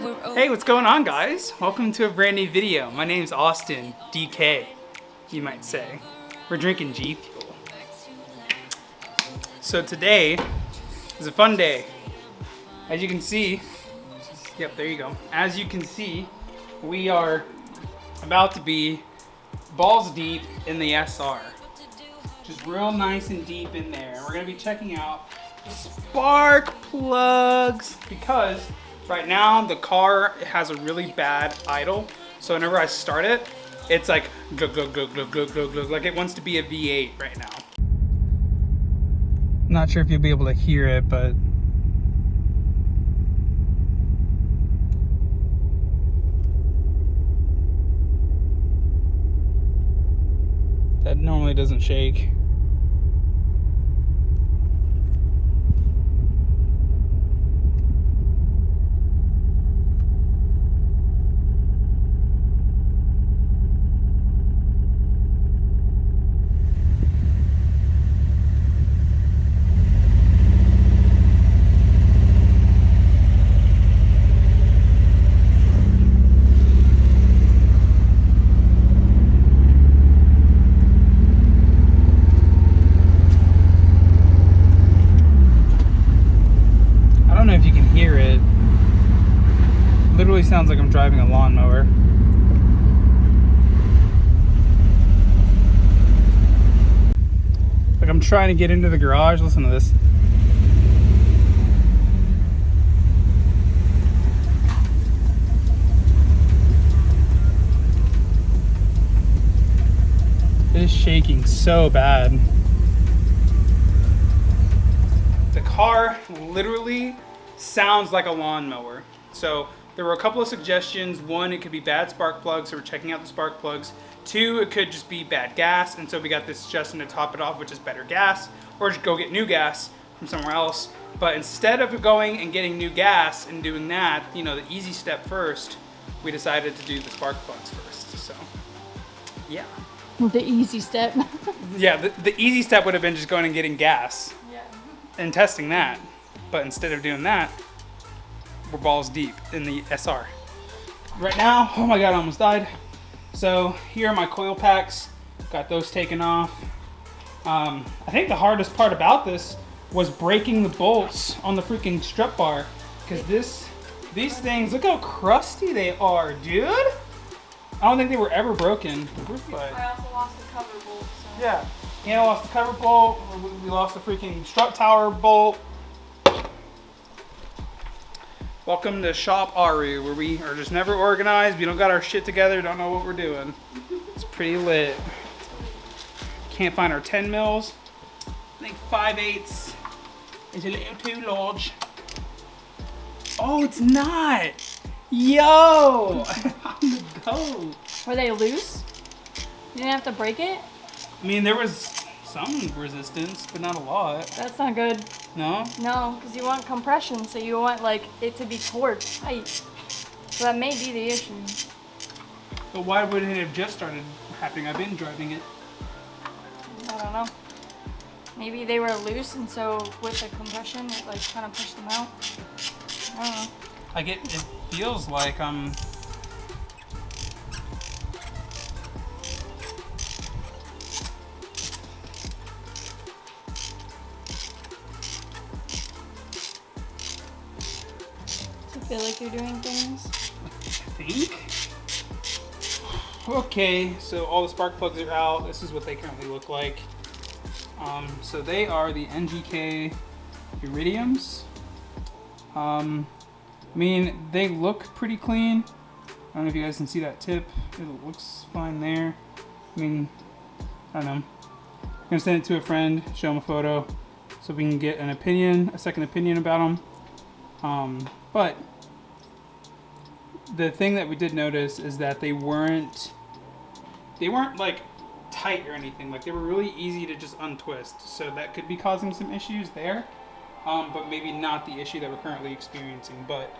Hey, what's going on, guys? Welcome to a brand new video. My name's Austin, DK, you might say. We're drinking G Fuel. So today is a fun day. As you can see, yep, there you go. As you can see, we are about to be balls deep in the SR. Just real nice and deep in there. We're gonna be checking out spark plugs because right now the car has a really bad idle. So whenever I start it, it's like glug, glug, glug, glug, glug, glug, glug, like it wants to be a V8 right now. Not sure if you'll be able to hear it, but that normally doesn't shake. Literally sounds like I'm driving a lawnmower. Like I'm trying to get into the garage. Listen to this. It is shaking so bad. The car literally sounds like a lawnmower. So there were a couple of suggestions. One, it could be bad spark plugs, so we're checking out the spark plugs. Two, it could just be bad gas, and so we got this suggestion to top it off, which is better gas, or just go get new gas from somewhere else. But instead of going and getting new gas and doing that, you know, the easy step first, we decided to do the spark plugs first. So, yeah. The easy step. Yeah, the easy step would have been just going and getting gas and testing that. But instead of doing that, we're balls deep in the SR. Right now, oh my God, I almost died. So here are my coil packs. Got those taken off. I think the hardest part about this was breaking the bolts on the freaking strut bar. Because these things, look how crusty they are, dude. I don't think they were ever broken. But I also lost the cover bolt. So. Yeah, Hannah lost the cover bolt. We lost the freaking strut tower bolt. Welcome to Shop Aru, where we are just never organized. We don't got our shit together, don't know what we're doing. It's pretty lit. Can't find our 10 mils. I think 5/8 is a little too large. Oh, it's not. Yo, I'm the goat. Were they loose? You didn't have to break it? I mean, there was some resistance, but not a lot. That's not good. No? No, because you want compression, so you want like it to be torqued tight. So that may be the issue. But why would it have just started happening? I've been driving it. I don't know. Maybe they were loose, and so with the compression, it like kind of pushed them out. I don't know. Like it feels like I'm. Feel like you're doing things? I think. Okay, so all the spark plugs are out. This is what they currently look like. So they are the NGK Iridiums. I mean, they look pretty clean. I don't know if you guys can see that tip. It looks fine there. I mean, I don't know. I'm gonna send it to a friend, show him a photo, so we can get an opinion, a second opinion about them. But the thing that we did notice is that they weren't like tight or anything. Like they were really easy to just untwist. So that could be causing some issues there, but maybe not the issue that we're currently experiencing. But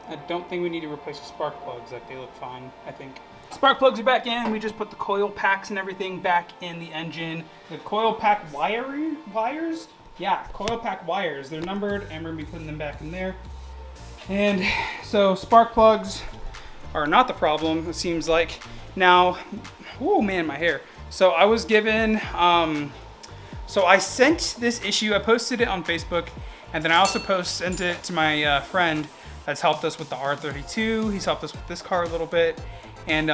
I don't think we need to replace the spark plugs. Like they look fine, I think. Spark plugs are back in. We just put the coil packs and everything back in the engine. The coil pack wires? Yeah, coil pack wires. They're numbered and we're gonna be putting them back in there. And as so spark plugs are not the problem, it seems like. Now, oh man, my hair. So I was given, so I sent this issue, I posted it on Facebook, and then I also sent it to my friend that's helped us with the R32. He's helped us with this car a little bit. And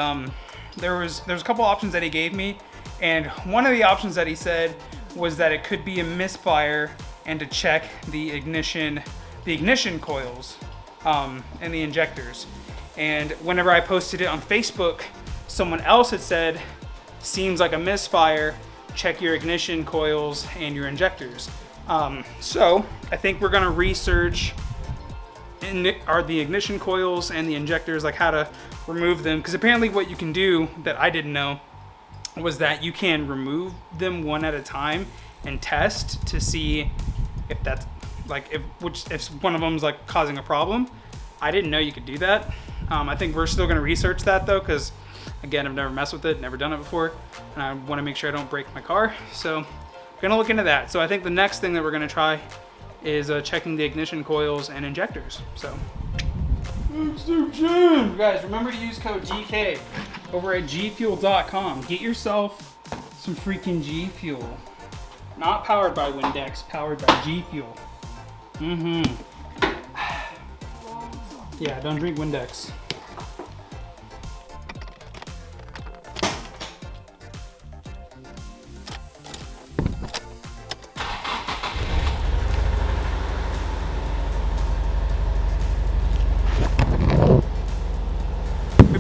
there was a couple options that he gave me. And one of the options that he said was that it could be a misfire and to check the ignition coils and the injectors. And whenever I posted it on Facebook, someone else had said, seems like a misfire, check your ignition coils and your injectors. So I think we're gonna research the ignition coils and the injectors, like how to remove them. Because apparently what you can do that I didn't know was that you can remove them one at a time and test to see if that's like, if one of them's like causing a problem. I didn't know you could do that. I think we're still gonna research that though, because again, I've never messed with it, never done it before, and I wanna make sure I don't break my car. So we're gonna look into that. So I think the next thing that we're gonna try is checking the ignition coils and injectors. So, guys, remember to use code GK over at gfuel.com. Get yourself some freaking G Fuel. Not powered by Windex, powered by G Fuel. Yeah, don't drink Windex.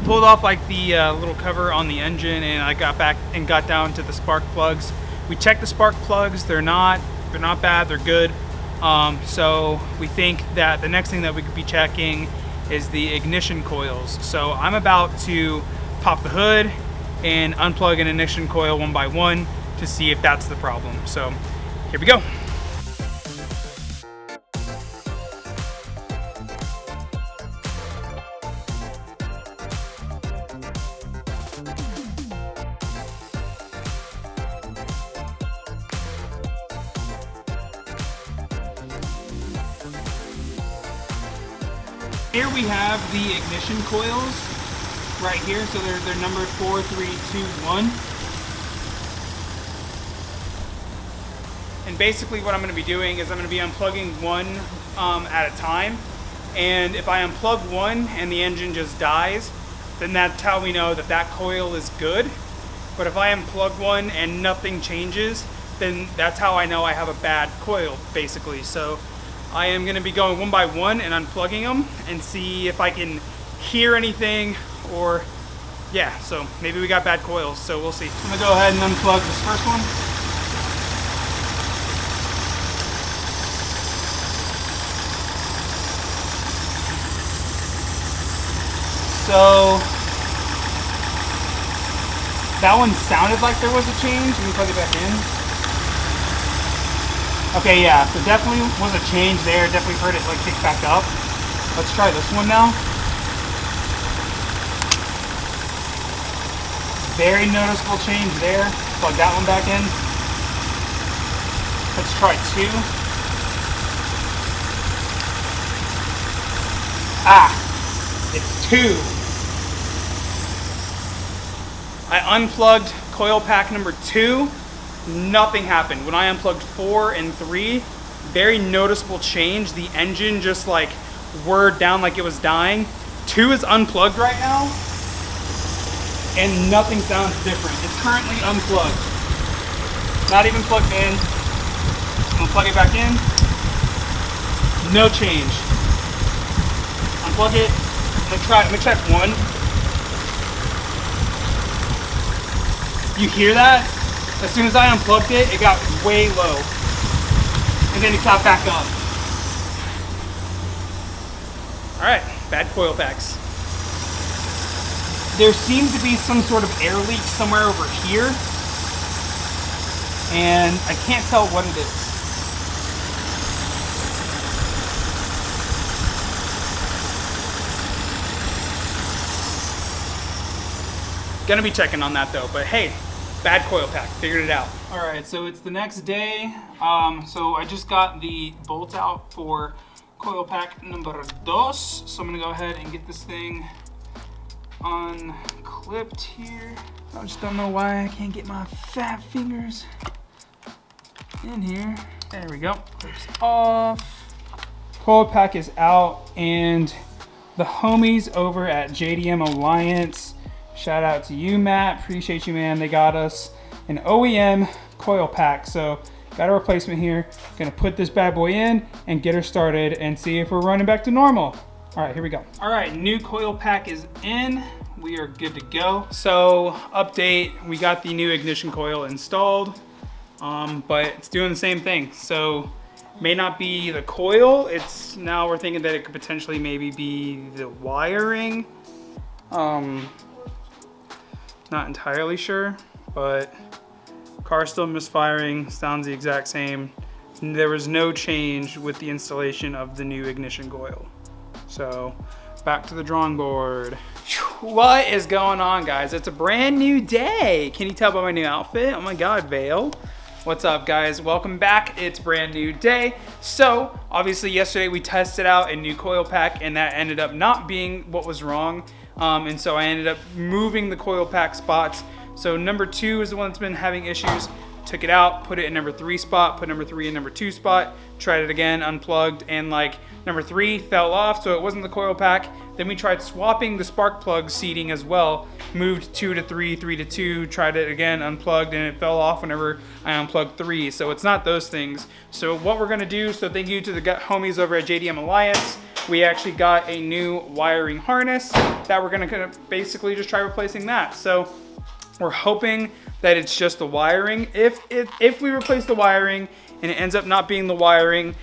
Pulled off like the little cover on the engine, and I got back and got down to the spark plugs. We checked the spark plugs. They're not bad. They're good. So we think that the next thing that we could be checking is the ignition coils. So I'm about to pop the hood and unplug an ignition coil one by one to see if that's the problem. So here we go. Here we have the ignition coils right here. So they're numbered 4, 3, 2, 1. And basically what I'm going to be doing is I'm going to be unplugging one at a time. And if I unplug one and the engine just dies, then that's how we know that that coil is good. But if I unplug one and nothing changes, then that's how I know I have a bad coil, basically. So I am going to be going one by one and unplugging them and see if I can hear anything, or yeah, so maybe we got bad coils, so we'll see. I'm going to go ahead and unplug this first one. So that one sounded like there was a change. Let me plug it back in. Okay, yeah, so definitely was a change there. Definitely heard it like kick back up. Let's try this one now. Very noticeable change there. Plug that one back in. Let's try 2. It's 2. I unplugged coil pack number 2. Nothing happened. When I unplugged 4 and 3, very noticeable change. The engine just like whirred down like it was dying. 2 is unplugged right now, and nothing sounds different. It's currently unplugged. Not even plugged in. I'm gonna plug it back in. No change. Unplug it. I'm gonna check 1. You hear that? As soon as I unplugged it, it got way low. And then it got back up. Alright, bad coil packs. There seems to be some sort of air leak somewhere over here. And I can't tell what it is. Gonna be checking on that though, but hey, bad coil pack, figured it out. All right, so it's the next day. So I just got the bolt out for coil pack number dos. So I'm gonna go ahead and get this thing unclipped here. I just don't know why I can't get my fat fingers in here. There we go. Clips off. Coil pack is out, and the homies over at JDM Alliance, shout out to you, Matt. Appreciate you, man. They got us an OEM coil pack. So got a replacement here. Gonna put this bad boy in and get her started and see if we're running back to normal. All right, here we go. All right, new coil pack is in. We are good to go. So update, we got the new ignition coil installed, but it's doing the same thing. So may not be the coil. It's now we're thinking that it could potentially maybe be the wiring. Not entirely sure, but car's still misfiring, sounds the exact same. There was no change with the installation of the new ignition coil. So back to the drawing board. What is going on, guys? It's a brand new day. Can you tell by my new outfit? Oh my God, Vale. What's up, guys? Welcome back. It's brand new day. So obviously yesterday we tested out a new coil pack, and that ended up not being what was wrong. And so I ended up moving the coil pack spots. So number 2 is the one that's been having issues. Took it out, put it in number 3 spot, put number 3 in number 2 spot, tried it again, unplugged, and like number 3 fell off, so it wasn't the coil pack. Then we tried swapping the spark plug seating as well. Moved 2 to 3, 3 to 2, tried it again, unplugged, and it fell off whenever I unplugged 3. So it's not those things. So what we're gonna do, so thank you to the homies over at JDM Alliance. We actually got a new wiring harness that we're gonna basically just try replacing that. So we're hoping that it's just the wiring. If we replace the wiring and it ends up not being the wiring,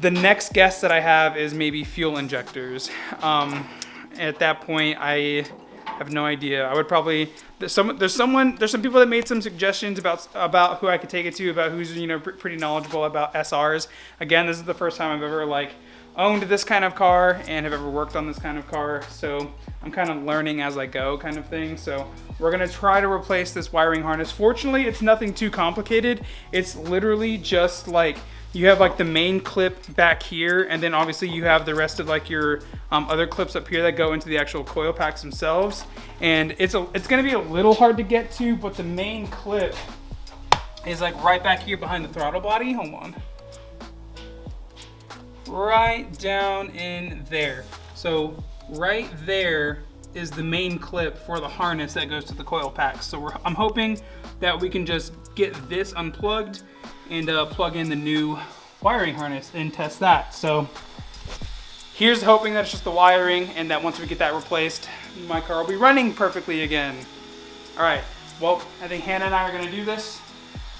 the next guess that I have is maybe fuel injectors. At that point, I have no idea. I would probably, there's some people that made some suggestions about who I could take it to, about who's pretty knowledgeable about SRs. Again, this is the first time I've ever owned this kind of car and have ever worked on this kind of car, so I'm kind of learning as I go kind of thing. So we're gonna try to replace this wiring harness. Fortunately, it's nothing too complicated. It's literally just you have the main clip back here, and then obviously you have the rest of your other clips up here that go into the actual coil packs themselves. And it's gonna be a little hard to get to, but the main clip is right back here behind the throttle body. Hold on. Right down in there. So right there is the main clip for the harness that goes to the coil packs. So I'm hoping that we can just get this unplugged and plug in the new wiring harness and test that. So here's hoping that it's just the wiring, and that once we get that replaced, my car will be running perfectly again. All right, well, I think Hannah and I are gonna do this.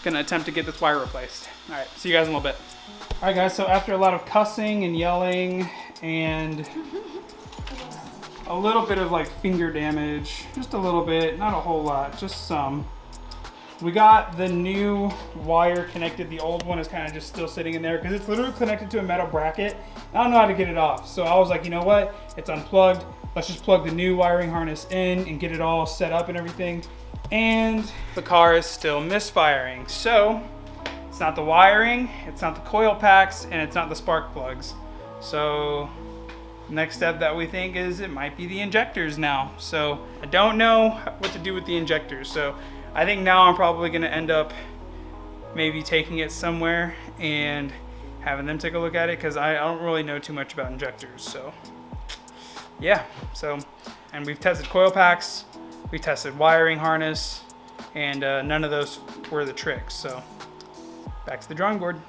Gonna attempt to get this wire replaced. All right, see you guys in a little bit. All right, guys, so after a lot of cussing and yelling and a little bit of finger damage, just a little bit, not a whole lot, just some. We got the new wire connected. The old one is kind of just still sitting in there because it's literally connected to a metal bracket. I don't know how to get it off. So I was like, you know what? It's unplugged. Let's just plug the new wiring harness in and get it all set up and everything. And the car is still misfiring. So it's not the wiring, it's not the coil packs, and it's not the spark plugs. So next step that we think is it might be the injectors now. So I don't know what to do with the injectors. So I think now I'm probably gonna end up maybe taking it somewhere and having them take a look at it, because I don't really know too much about injectors. So yeah, and we've tested coil packs, we tested wiring harness, and none of those were the tricks. So back to the drawing board.